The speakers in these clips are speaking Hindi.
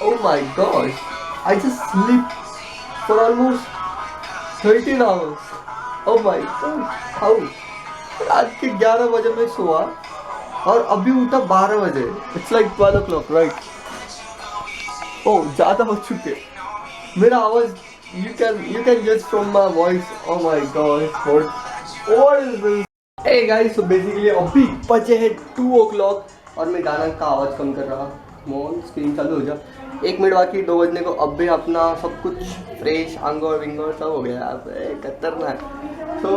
Oh my gosh, I just sleep for almost 13 hours. Oh my god, how? रात के 11 बजे मैं सोया और अभी उठा 12 बजे. It's like 12 o'clock, right? Oh, ज़्यादा हो चुके. मेरा आवाज़, you can judge from my voice. Oh my god, what is this? Hey guys, so basically अभी बजे है 2 o'clock और मैं गाना का आवाज़ कम कर रहा. मोन स्क्रीन चालू हो जा. 1 मिनट बाकी 2 बजने को. अब भी अपना सब कुछ फ्रेश, अंगोर विंगोर सब हो गया. खतरनाक. तो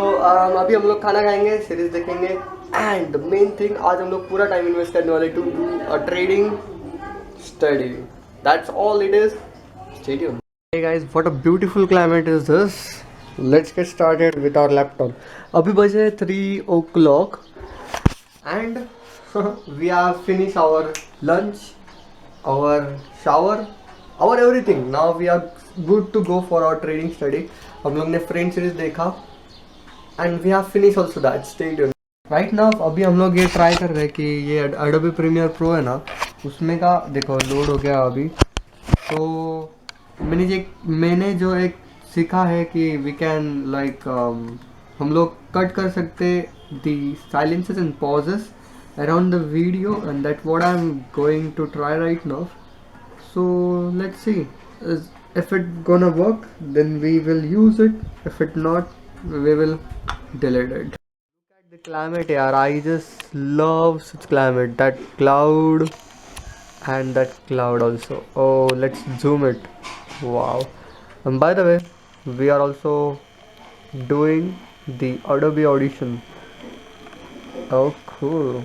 अभी हम लोग खाना खाएंगे, सीरीज देखेंगे एंड मेन थिंग आज हम लोग पूरा टाइम इन्वेस्ट करने वाले to do a trading study. That's all it is. Stay tuned. Hey guys, what a beautiful climate is this. Let's get started with our laptop. अभी बजे 3 o'clock and we have finished our lunch, our shower, our everything. Now we are good to go for our trading study. हम लोग ने फ्रेंड सीरीज देखा and we have finished also that. Stay tuned. Right now अभी हम लोग ये ट्राई कर रहे हैं कि ये Adobe Premiere Pro है ना, उसमें का देखो लोड हो गया अभी. तो मैंने जो एक सीखा है कि वी कैन लाइक हम लोग कट कर सकते the silences and pauses around the video and that what I am going to try right now. So let's see if it gonna work then we will use it, if it not we will delete it. Look at the climate yaar, I just love such climate, that cloud and that cloud also. Oh, let's zoom it. Wow. And by the way, we are also doing the Adobe Audition. Oh cool.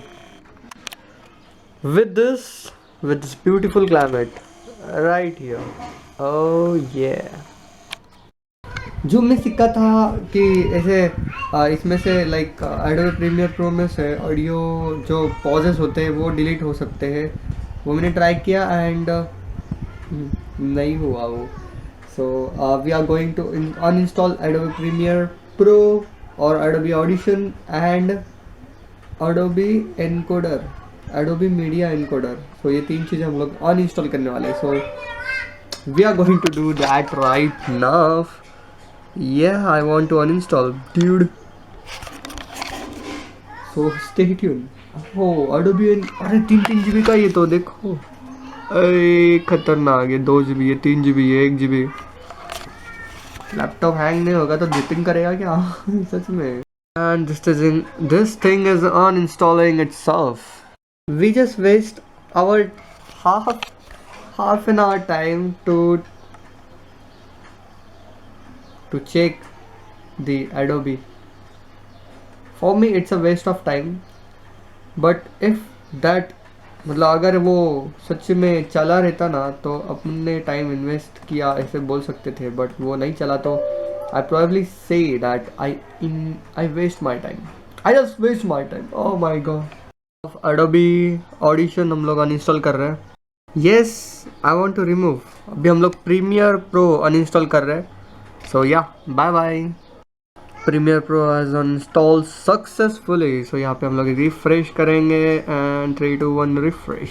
With this beautiful climate right here. Oh yeah. जो मैं सीखा था कि ऐसे इसमें से लाइक एडोबी प्रीमियर प्रो में से ऑडियो जो पॉजेस होते हैं वो डिलीट हो सकते हैं, वो मैंने ट्राई किया एंड नहीं हुआ वो. So we are going to uninstall Adobe Premiere Pro or Adobe Audition and Adobe Encoder, Adobe Media Encoder. So ये तीन चीज़ें हम लोग uninstall करने वाले हैं. So we are going to do that right now. Yeah, I want to uninstall, dude. So stay tuned. Oh, Adobe अरे 3 GB का ये तो देखो. अरे खतरनाक है. 2 GB है, 3 GB है, 1 GB. लैपटॉप हैंग नहीं होगा तो दिपिंग करेगा क्या? सच में. And this thing is uninstalling itself. We just waste our half an hour time to check the Adobe. For me it's a waste of time, but if that मतलब अगर वो सच में चला रहता ना तो अपने टाइम इन्वेस्ट किया ऐसे बोल सकते थे, बट वो नहीं चला तो I probably say that I waste my time. I just waste my time. Oh my God. Adobe Audition हम लोग अनइंस्टॉल कर रहे हैं. Yes, I want to remove. अभी हम लोग प्रीमियर प्रो अनइंस्टॉल कर रहे हैं. So yeah bye bye. Premiere Pro has uninstall successfully. So यहाँ पे हम लोग रिफ्रेश करेंगे and 3 2 1 refresh.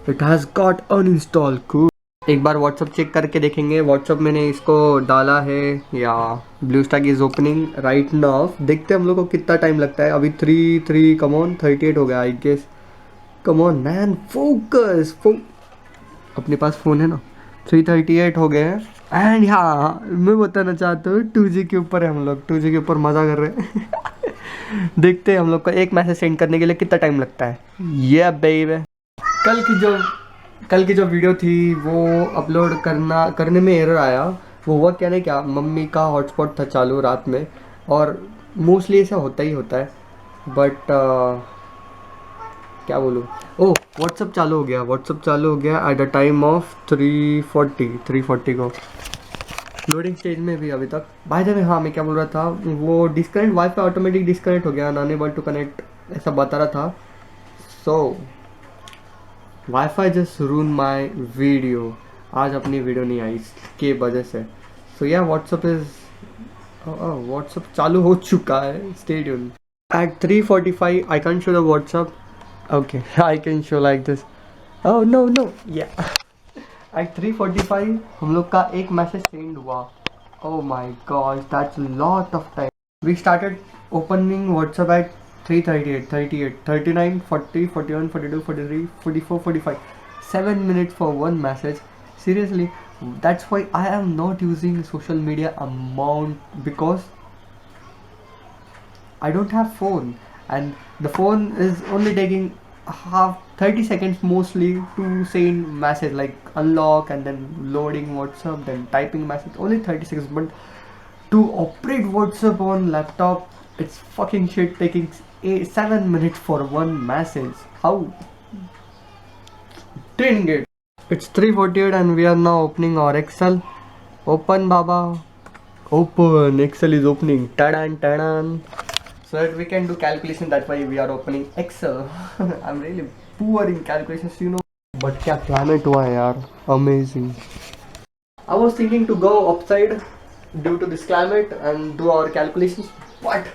It has got uninstall. Cool. एक बार व्हाट्सअप चेक करके देखेंगे. व्हाट्सअप मैंने इसको डाला है या blue stack is opening right now. देखते हैं हम लोग को कितना टाइम लगता है. अभी 3 कम ऑन 38 हो गया I guess. Come on man, focus. अपने पास फ़ोन है ना. 3:38 हो गए हैं. एंड हाँ, मैं बताना चाहता हूँ 2G के ऊपर है हम लोग. 2G के ऊपर मज़ा कर रहे हैं. देखते हैं हम लोग को एक मैसेज सेंड करने के लिए कितना टाइम लगता है. ये बेबी कल की जो वीडियो थी वो अपलोड करने में एरर आया. वो हुआ क्या नहीं क्या, मम्मी का हॉटस्पॉट था चालू रात में, और मोस्टली ऐसा होता ही होता है. बट क्या बोलूँ. ओह, व्हाट्सअप चालू हो गया एट द टाइम ऑफ 3:40 को. लोडिंग स्टेज में भी अभी तक. बाय द वे हाँ, मैं क्या बोल रहा था, वो डिस्कनेक्ट वाईफाई ऑटोमेटिक डिस्कनेक्ट हो गया, अनएबल टू कनेक्ट ऐसा बता रहा था. So wifi just ruin my video. आज अपनी वीडियो नहीं आई इसके वजह से. सो या व्हाट्सअप चालू हो चुका है. Stay tuned. At 3:45 I can show the WhatsApp. Okay, I can show like this. Oh no, yeah. At 3:45 हम लोग का एक मैसेज सेंड हुआ. Oh my gosh, that's a lot of time. We started opening WhatsApp at 3:38, 38, 39, 40, 41, 42, 43, 44, 45. 7 minutes for one message. Seriously, that's why I am not using social media amount, because I don't have phone, and the phone is only taking half 30 seconds mostly to send message, like unlock and then loading WhatsApp, then typing message, only 30 seconds. But to operate WhatsApp on laptop, it's fucking shit, taking 7 minutes for one message. How? Didn't get. It's 3:48 and we are now opening our Excel. Open, Baba. Open. Excel is opening. Tadan tadan. So that we can do calculation. That's why we are opening Excel. I'm really poor in calculations, you know. But क्या climate हुआ है यार. Amazing. I was thinking to go outside due to this climate and do our calculations, but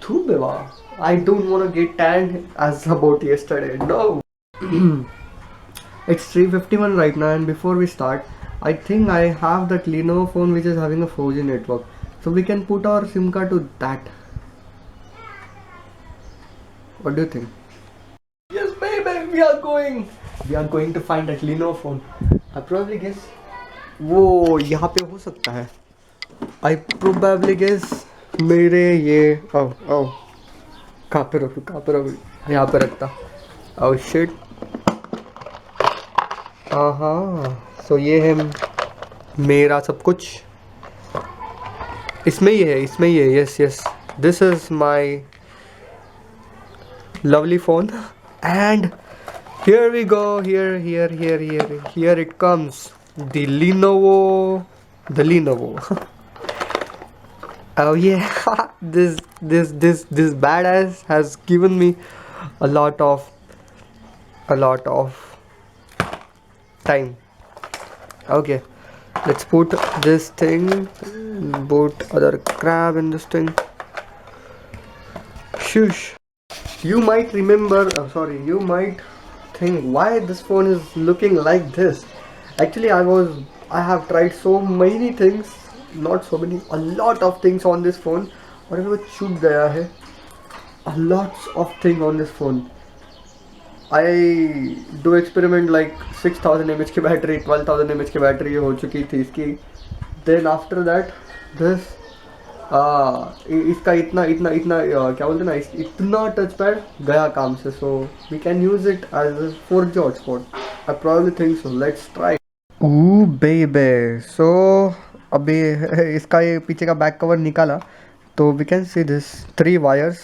धूप है वहाँ. I don't want to get tanned as about yesterday. No. It's 3:51 right now, and before we start, I think I have that Lenovo phone which is having a 4G network, so we can put our SIM card to that. What do you think? Yes, baby, we are going. We are going to find that Lenovo phone. I probably guess. वो यहाँ पे हो सकता है. I probably guess मेरे ये कहाँ पे रखूँ यहाँ पे रखता. Oh shit. सो ये है मेरा सब कुछ. इसमें ही है. Yes, this is my lovely phone, and here we go. Here it comes, the Lenovo. Oh yeah. This badass has given me a lot of time. Okay, let's put this thing, put other crap in this thing. Shush. You might remember, you might think why this phone is looking like this. Actually, I have tried so many things, a lot of things on this phone. और वो छूट गया है. A lots of things on this phone. I do experiment like 6000 mAh की बैटरी, 12000 mAh की बैटरी हो चुकी थी इसकी. Then after that, this इसका इतना क्या बोलते ना, इतना टच पैड गया काम से. So we can use it as 4G hotspot. I probably think so. Let's try. Oh baby. So अभी इसका ये पीछे का बैक कवर निकाला, तो we can see this 3 wires.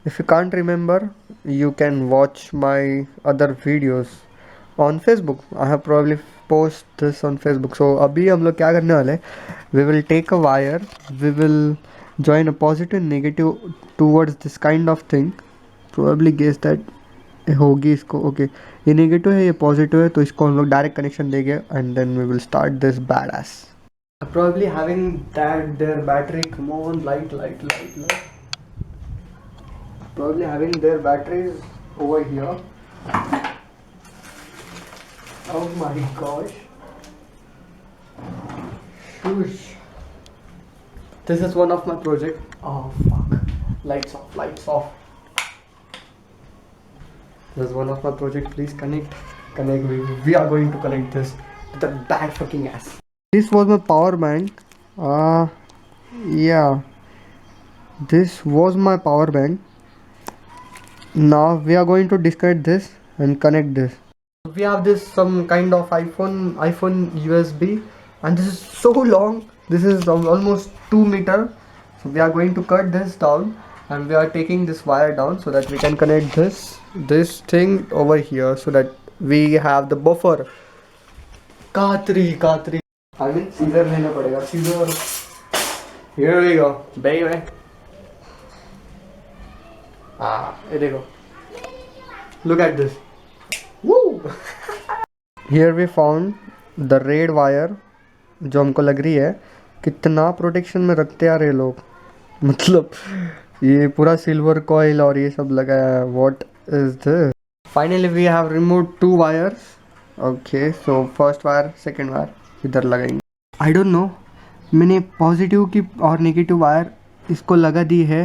If you can't remember, you can watch my other videos on Facebook. I have probably post this on Facebook. So अभी हम लोग क्या करने वाले हैं, we will take a wire, we will join a positive and negative towards this kind of thing. Probably guess that होगी इसको. okay, ये नेगेटिव है, ये पॉजिटिव है, तो इसको हम लोग डायरेक्ट कनेक्शन देंगे and then we will start this badass. Probably having that their battery. Come on, light. Probably having their batteries over here. Oh my gosh. Shush. This is one of my project. Oh fuck. Lights off. This is one of my project. Please connect. We are going to connect this to the bad fucking ass. This was my power bank. Yeah. This was my power bank. Now we are going to disconnect this and connect this. We have this some kind of iPhone USB, and this is so long. This is almost 2 meter. So we are going to cut this down, and we are taking this wire down so that we can connect this thing over here, so that we have the buffer. Katri. I mean, scissor लेना पड़ेगा. Scissor. Here we go, baby. ये देखो. Look at this. Woo! Here we found the red wire, जो हमको लग रही है. कितना प्रोटेक्शन में रखते आ रहे लोग. मतलब ये पूरा सिल्वर कॉइल और ये सब लगाया है. What is this? Finally we have removed 2 wires. Okay, so first wire second wire इधर लगाएंगे। आई डोंट नो, मैंने पॉजिटिव की और नेगेटिव वायर इसको लगा दी है,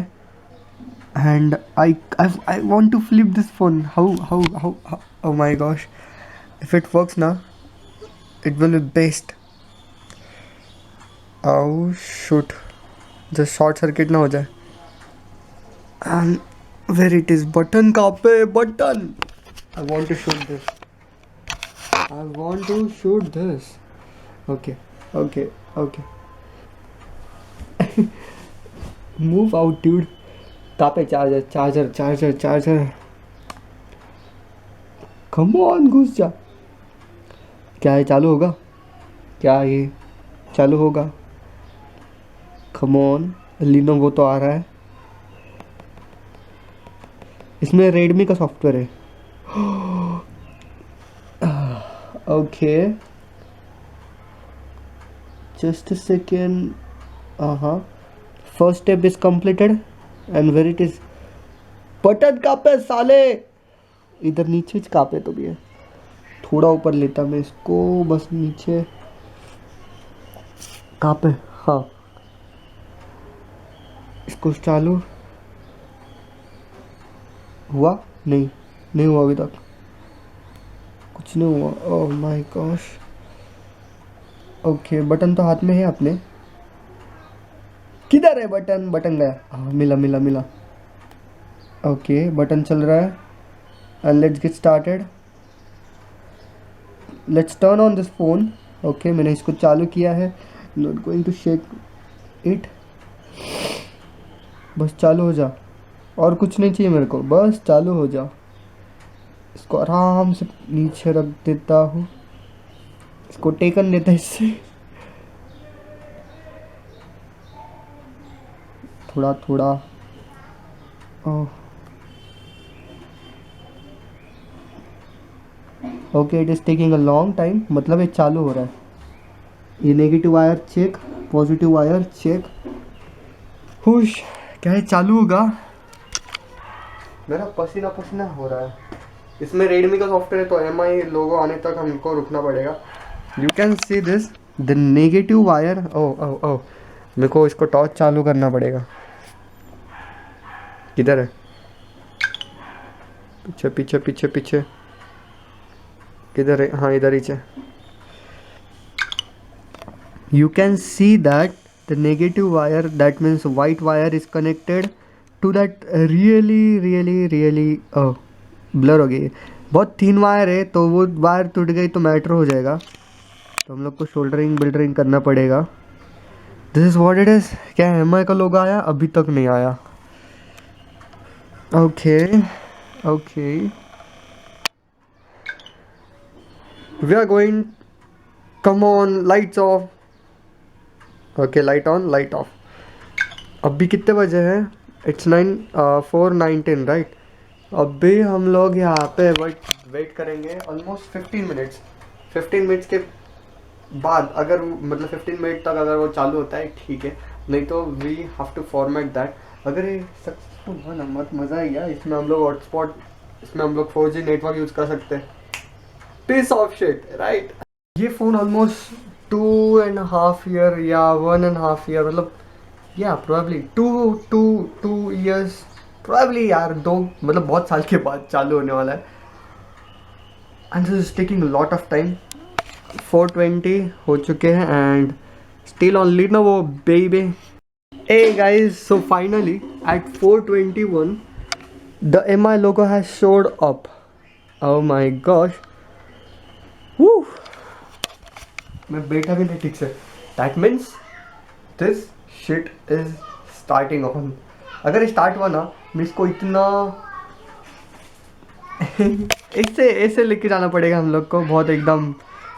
and I want to flip this phone. How oh my gosh, if it works ना इट विल बी बेस्ट। आओ शूट, जस्ट शॉर्ट सर्किट ना हो जाए। And where it is, button कहाँ पे, button. I want to shoot this, I want to shoot this. Okay okay okay, move out dude. कहाँ पे charger, charger charger charger, come on घुस जा। क्या ये चालू होगा, क्या ये चालू होगा? कम ऑन लीनो, वो तो आ रहा है। इसमें रेडमी का सॉफ्टवेयर है। Okay just a second. हाँ, first step is completed and where it is, button कहाँ पे साले, इधर नीचे कहाँ पे तो भी है। थोड़ा ऊपर लेता मैं इसको, बस नीचे कहाँ पे, हाँ इसको चालू हुआ, नहीं नहीं हुआ अभी तक, कुछ नहीं हुआ। ओह माय गॉश। ओके, बटन तो हाथ में है अपने, किधर है बटन, बटन गया, हाँ मिला मिला मिला। ओके बटन चल रहा है and let's get started, let's turn on this phone. Okay मैंने इसको चालू किया है, not going to shake it, बस चालू हो जा, और कुछ नहीं चाहिए मेरे को, बस चालू हो जा। इसको आराम से नीचे रख देता हूँ, इसको टेकन देता इससे, थोड़ा थोड़ा। Oh okay, it is taking a long time, मतलब ये चालू हो रहा है। ये negative wire check, positive wire check, खुश, क्या है चालू होगा? मेरा पसीना पसीना हो रहा है। इसमें रेडमी का सॉफ्टवेयर है तो MI लोगो आने तक हमको रुकना पड़ेगा। You can see this, the negative wire. Oh oh oh, मेरे को इसको टॉर्च चालू करना पड़ेगा। किधर है, पीछे पीछे पीछे पीछे, किधर है, हाँ इधर ही है। You can see that the negative wire, that means white wire, is connected to that really blur हो गई, बहुत थिन वायर है, तो वो वायर टूट गई तो मैटर हो जाएगा, तो हम लोग को शोल्डरिंग बिल्डरिंग करना पड़ेगा। This is what it is. क्या MI का लोगो आया? अभी तक नहीं आया। Okay okay, we are going, come on, lights off. Okay light on light off. अभी कितने बजे हैं? It's 4:19 right. अभी हम लोग यहाँ पे वेट करेंगे ऑलमोस्ट 15 मिनट्स। 15 मिनट्स के बाद अगर मतलब 15 मिनट तक अगर वो चालू होता है ठीक है, नहीं तो we have to format that. अगर ये सक्सेसफुल हुआ ना, मत मज़ा ही गया। इसमें हम लोग हॉटस्पॉट, इसमें हम लोग 4G नेटवर्क यूज़ कर सकते हैं। Piece of shit right. ये फ़ोन ऑलमोस्ट 2.5 ईयर या 1.5 ईयर, मतलब या प्रोबेबली टू ईयर्स प्रोबेबली यार, दो मतलब बहुत साल के बाद चालू होने वाला है। And this is taking lot of time. 4:20 हो चुके हैं and still on Lenovo baby. Hey guys, so finally at 4:21 the MI logo has showed up. Oh my gosh. Woo! मैं बैठा भी नहीं ठीक से। That means this shit is starting on. अगर स्टार्ट हुआ ना, मैं इसको इतना ऐसे लेके जाना पड़ेगा हम लोग को, बहुत एकदम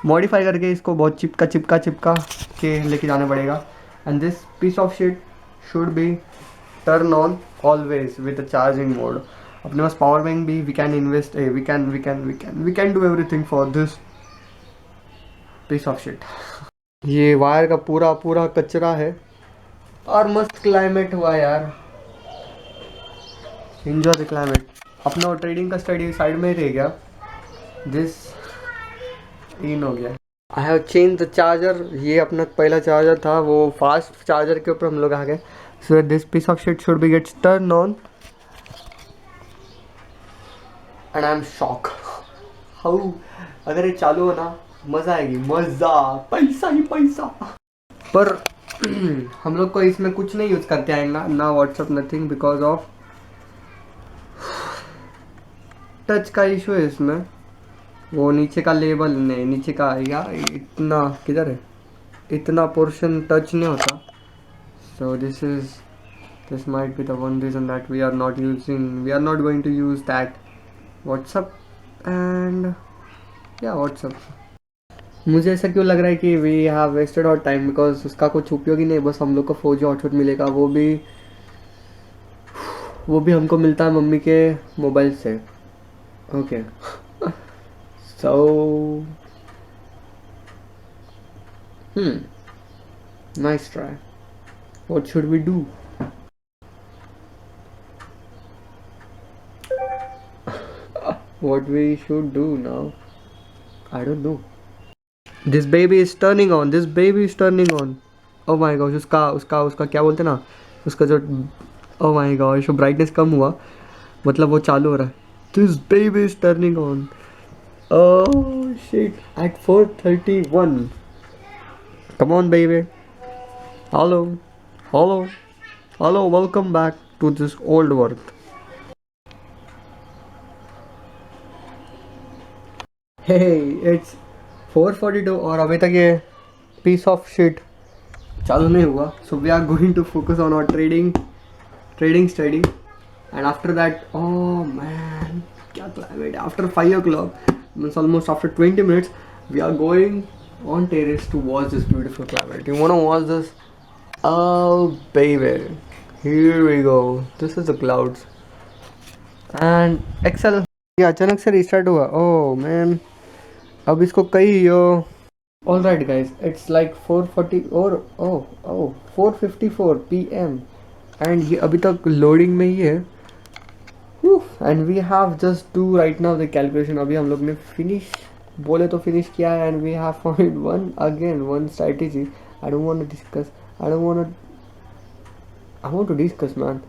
मॉडिफाई करके इसको बहुत चिपका चिपका चिपका के लेके जाना पड़ेगा। And this piece of shit should be turn on always with the charging mode. अपने पास पावर बैंक भी, we can invest, we can do everything for this piece of shit. ये वायर का पूरा पूरा कचरा है और मस्त क्लाइमेट हुआ यार, एंजॉय द क्लाइमेट। अपना ट्रेडिंग का स्टडी साइड में ही रह गया। दिस इन हो गया। I have change the charger. ये अपना पहला चार्जर था, वो फास्ट चार्जर के ऊपर हम लोग आ गए। So this piece of shit should be gets turn on and I am shock how. अगर ये चालू हो ना, मज़ा आएगी, मज़ा, पैसा ही पैसा। पर हम लोग को इसमें कुछ नहीं यूज़ करते आएगा ना, WhatsApp nothing, because of touch का इशू है इसमें। वो नीचे का लेबल नहीं, नीचे का यार इतना किधर है, इतना पोर्शन टच नहीं होता। So this might be the one reason that we are not going to use that WhatsApp and या व्हाट्सअप। मुझे ऐसा क्यों लग रहा है कि we have wasted our time, because उसका कुछ उपयोग ही नहीं, बस हम लोग को 4G हॉटस्पॉट मिलेगा, वो भी हमको मिलता है मम्मी के मोबाइल से। Okay so nice try, what should we do? What we should do now? I don't know. This baby is turning on. This baby is turning on. Oh my gosh, उसका क्या बोलते ना, उसका जो oh my gosh, वो brightness कम हुआ, मतलब वो चालू हो रहा है. This baby is turning on. Oh shit! At 4:31. Come on, baby. Hello, hello, hello. Welcome back to this old world. Hey, it's 4:42 और अभी तक ये piece of shit चालू नहीं हुआ. So we are going to focus on our trading study, and after that, oh man, क्या climate! After 5 o'clock, means almost after 20 minutes, we are going on terrace to watch this beautiful climate. You wanna watch this? Oh baby, here we go. This is the clouds and Excel. ये अचानक से रिस्टार्ट हुआ. Oh man. अब इसको कई all right guys, it's like 4:40 और 4:54 PM एंड ये अभी तक लोडिंग में ही है. And we have just do right now the calculation. अभी हम लोग ने फिनिश बोले तो फिनिश किया है and we have found one strategy. I don't want to discuss man.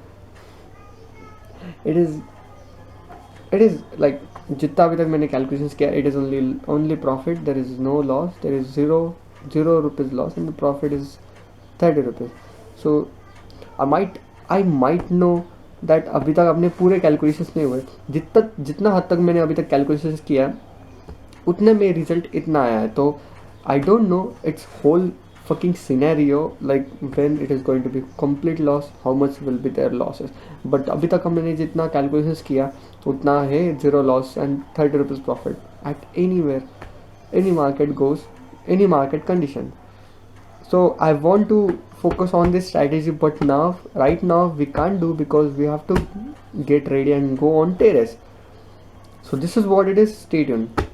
It is like जितना अभी तक मैंने कैलकुलेशंस किया, it is only profit. There is no loss. There is zero rupees loss and the profit is 30 rupees. So I might know that अभी तक अपने पूरे कैलकुलेशंस नहीं हुए. जितना हद तक मैंने अभी तक कैलकुलेशंस किया उतने में रिजल्ट इतना आया है. तो I don't know it's whole fucking scenario, like when it is going to be complete loss, how much will be their losses. But अभी तक हमने जितना calculations किया उतना है 0 loss and 30 rupees profit at anywhere, any market goes, any market condition. So I want to focus on this strategy, but right now we can't do because we have to get ready and go on terrace. So this is what it is. Stay tuned.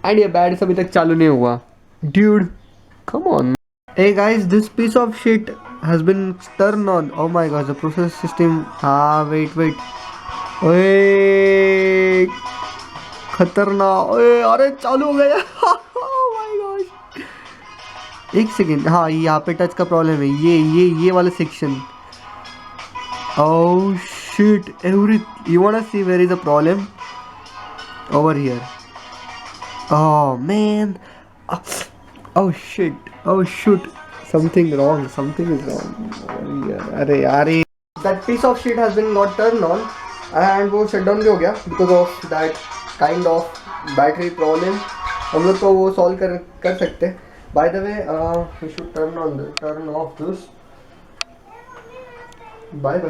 And ये बैड अभी तक चालू नहीं हुआ. Dude, come on. Hey guys, this piece of shit has been turned on. Oh my gosh, the process system. Wait. ओए खतरनाक. ओए अरे चालू हो गया. Oh my gosh. एक सेकेंड. हाँ, यहाँ पे टच का प्रॉब्लम है. ये वाला section. Oh shit. You wanna see where is the problem? Over here. Oh man. Oh shit. Oh shoot. Something is wrong. अरे यार, that piece of shit has been got turned on and वो shut down भी हो गया because of that kind of battery problem. हम लोग तो वो solve कर सकते. By the way, we should turn off this. Bye.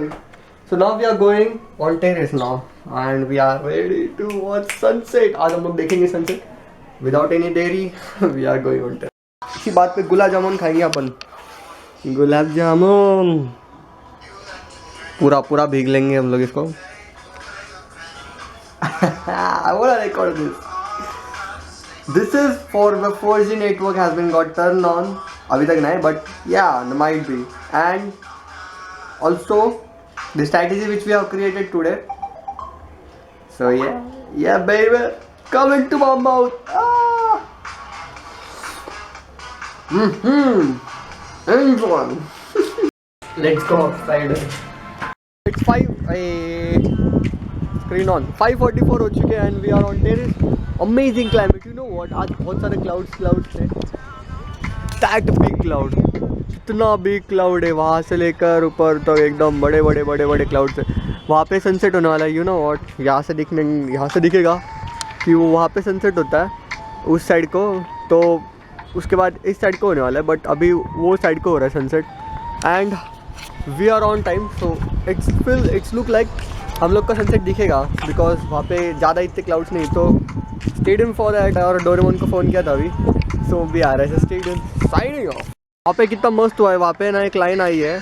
So now we are going on terrace now and we are ready to watch sunset. आज हम लोग देखेंगे sunset. Without any dairy, we are going on terrace. इसी बात पे गुलाब जामुन खाएंगे अपन. गुलाब जामुन पूरा भीग लेंगे हम लोग इसको. I wanna record this. This is for the 4G network has been got turned on. अभी तक नहीं, but yeah, might be. And also the strategy which we have created today. So yeah baby, come into my mouth. Enjoy. Let's go outside. It's 5. Screen on. 5:44 हो चुके हैं and we are on terrace. Amazing climate. You know what? आज बहुत सारे clouds हैं. That big cloud. कितना big cloud है वहाँ से लेकर ऊपर तक एकदम बड़े बड़े बड़े बड़े clouds है. वहाँ पे sunset होने वाला है. You know what? यहाँ से दिखेगा कि वो वहाँ पे sunset होता है उस साइड को, तो उसके बाद इस साइड को होने वाला है, बट अभी वो साइड को हो रहा है sunset and we are on time. So it's look like हम लोग का सनसेट दिखेगा बिकॉज वहाँ पे ज़्यादा इतने क्लाउड्स नहीं. तो स्टेडियम फॉर दैट. और डोरेमोन को फ़ोन किया था अभी, सो भी आ रहा है स्टेडियम साइडिंग ऑफ. वहाँ पे कितना मस्त हुआ है. वहाँ पे ना एक लाइन आई है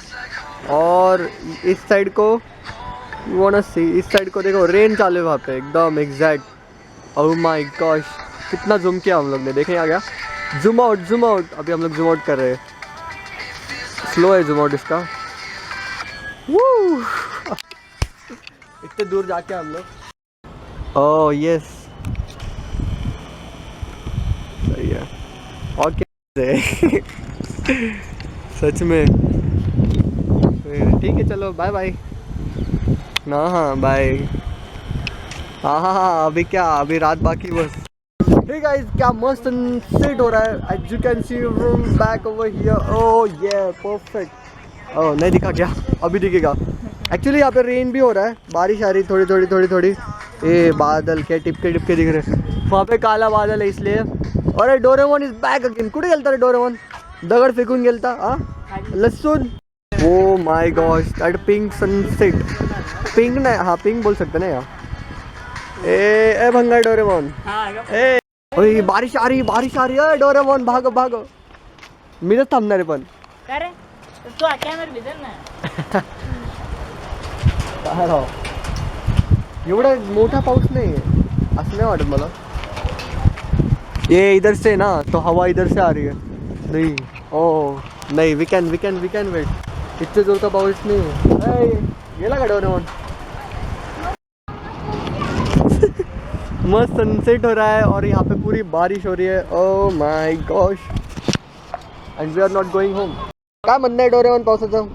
और इस साइड को वो ना सी इस साइड को देखो रेन चालू है वहाँ पे एकदम एग्जैक्ट. ओह माय गॉश, कितना जूम किया हम लोग ने. देखें आ गया जूम आउट. अभी हम लोग जूम आउट कर रहे हैं. स्लो है जूम आउट इसका. इतने दूर जाके हम लोग. ओह यस सही है. और क्या है? सच में ठीक है. चलो बाय बाय ना. हाँ बाय. हाँ अभी क्या, अभी रात बाकी बस. Hey guys, क्या मस्त सनसेट हो रहा है. As you can see from back over here. Oh yeah, perfect. Oh नहीं दिखा क्या? अभी दिखेगा. Actually यहाँ पे रेन भी हो रहा है. बारिश आ रही थोड़ी. ये बादल क्या टिपके दिख रहे हैं. वहाँ पे काला बादल है इसलिए. और डोरेमोन इज बैक अगेन. कुठे गेलता रे डोरेमोन? दगड फेकून गेलता. हाँ लसून. Oh my gosh, that pink sunset. Pink नहीं, हाँ पिंक बोल सकते ना यार. ए भंगा डोरेमोन. ए ओए बारिश आ रही है. डोरेमोन भागो. मी तर थांबणार आहे पण. काय रे तू कॅमेरा भिजल ना. काय राव एवढा मोठा पाऊस नाही आहे असं नाही वाटत मला. ये इधर से ना तो हवा इधर से आ रही है. नहीं ओह नहीं, वी कैन वेट. इतने जोर का पाऊस नहीं है. गेला का डोरेमोन. मस्त सनसेट हो रहा है और यहाँ पे पूरी बारिश हो रही है. Oh my gosh and we are not going home. काय म्हणणं आहे डोरेमोन पावसाचं?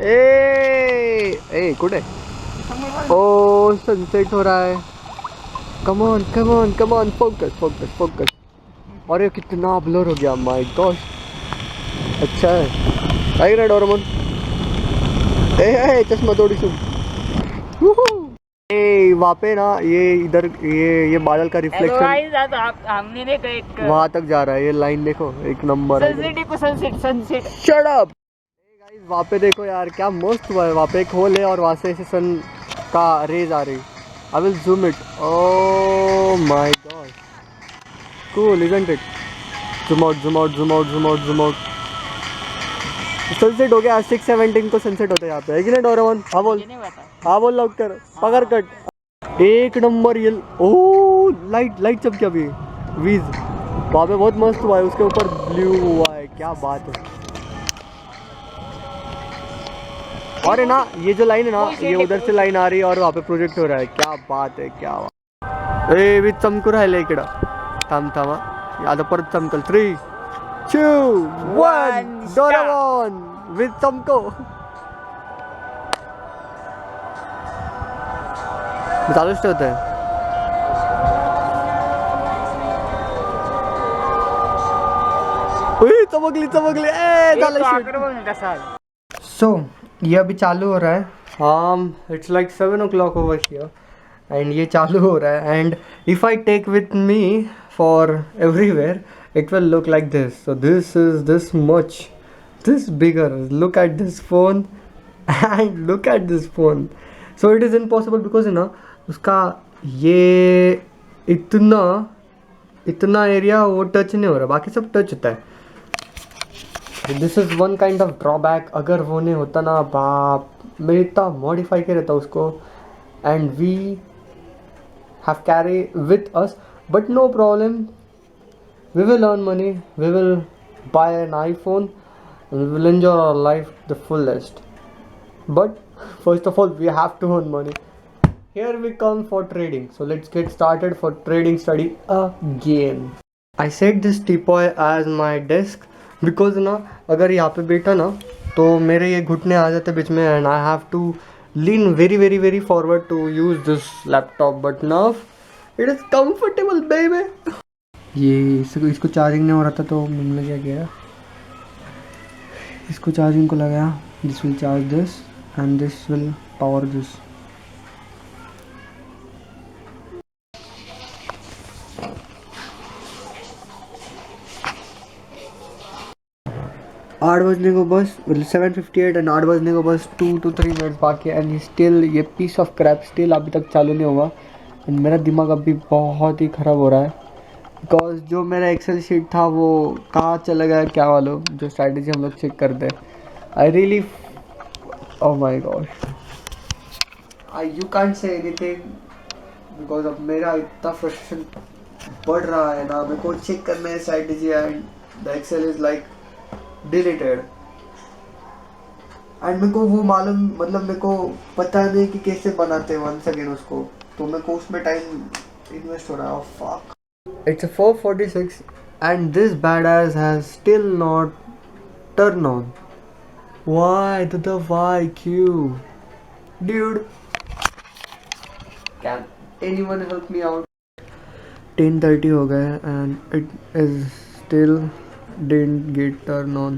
ए कुठे? ओ सनसेट हो रहा है. Come on focus. अरे कितना ब्लर हो गया. My gosh. अच्छा है. आई ना डोरेमोन. ए चश्मा थोड़ी सुन. वहाँ पे ना ये इधर ये बादल का रिफ्लेक्शन हमने देखा एक वहाँ तक जा रहा है. ये लाइन देखो एक number. Sunset. Shut up. Guys वहाँ पे देखो यार क्या मस्त हुआ है. वहाँ पे एक होल है और वहाँ से ऐसे सन का रेज आ रही. I will zoom it. Oh my God cool isn't it. Zoom out. Sunset हो गया. 6:17 को सनसेट होता है यहाँ पे. है कि नहीं डोरेमोन? हाँ बोल लवकर. पकड़ कट. एक नंबर. ये ओ लाइट चमकी अभी वीज. वहाँ पे बहुत मस्त हुआ है. उसके ऊपर ब्लू हुआ है. क्या बात है. और है ना ये जो लाइन है ना ये उधर से लाइन आ रही है और वहाँ पे प्रोजेक्ट हो रहा है. क्या बात है. ए वीज चमकू राहिलं इकडं. थांब आता परत चमकल. 3, 2, 1 डोरेमोन विथ चमको. चालूच ठेवत आहे. चमकली. सो ये अभी चालू हो रहा है. It's like 7 o'clock over here and ये चालू हो रहा है. And if I take with me for everywhere it will look like this. So this is this much, this bigger. Look at this phone and look at this phone. So it is impossible because ना उसका ये इतना एरिया वो टच नहीं हो रहा. बाकी सब टच होता है. This is one kind of drawback. अगर वो नहीं होता ना बाप मैं इतना मॉडिफाई कर रहता उसको. And we have carry with us but no problem. We will earn money, we will buy an iPhone, and we will enjoy our life the fullest. But first of all, we have to earn money. Here we come for trading. So let's get started for trading study again. I set this teapoy as my desk because ना अगर यहाँ पे बैठा ना तो मेरे ये घुटने आ जाते बीच में and I have to lean very very very forward to use this laptop but now it is comfortable baby. ये इसको चार्जिंग नहीं हो रहा था तो मैंने क्या किया, इसको चार्जिंग को लगाया। This will charge this and this will power this. आठ बजने को बस 7:58 एंड 8 बजने को बस 2 to 3 मिनट्स बाकी है एंड स्टिल ये पीस ऑफ क्रैप स्टिल अभी तक चालू नहीं होगा एंड मेरा दिमाग अभी बहुत ही ख़राब हो रहा है बिकॉज जो मेरा एक्सेल शीट था वो कहाँ चला गया क्या मालूम, जो स्ट्रैटेजी हम लोग चेक करते हैं। I really oh my God I you can't say anything because अब मेरा इतना फ्रस्ट्रेशन बढ़ रहा है ना, मेरे को चेक करना है strategy and the Excel is like deleted and मेरे को वो मालूम मतलब मेरे को पता नहीं कि कैसे बनाते हैं वंस अगेन उसको, तो मेरे को उसमें टाइम इन्वेस्ट हो रहा है। Fuck it's 4:46 and this badass has still not turned on. Why the why Q dude, can anyone help me out? 10:30 हो गए and it is still didn't get turned on.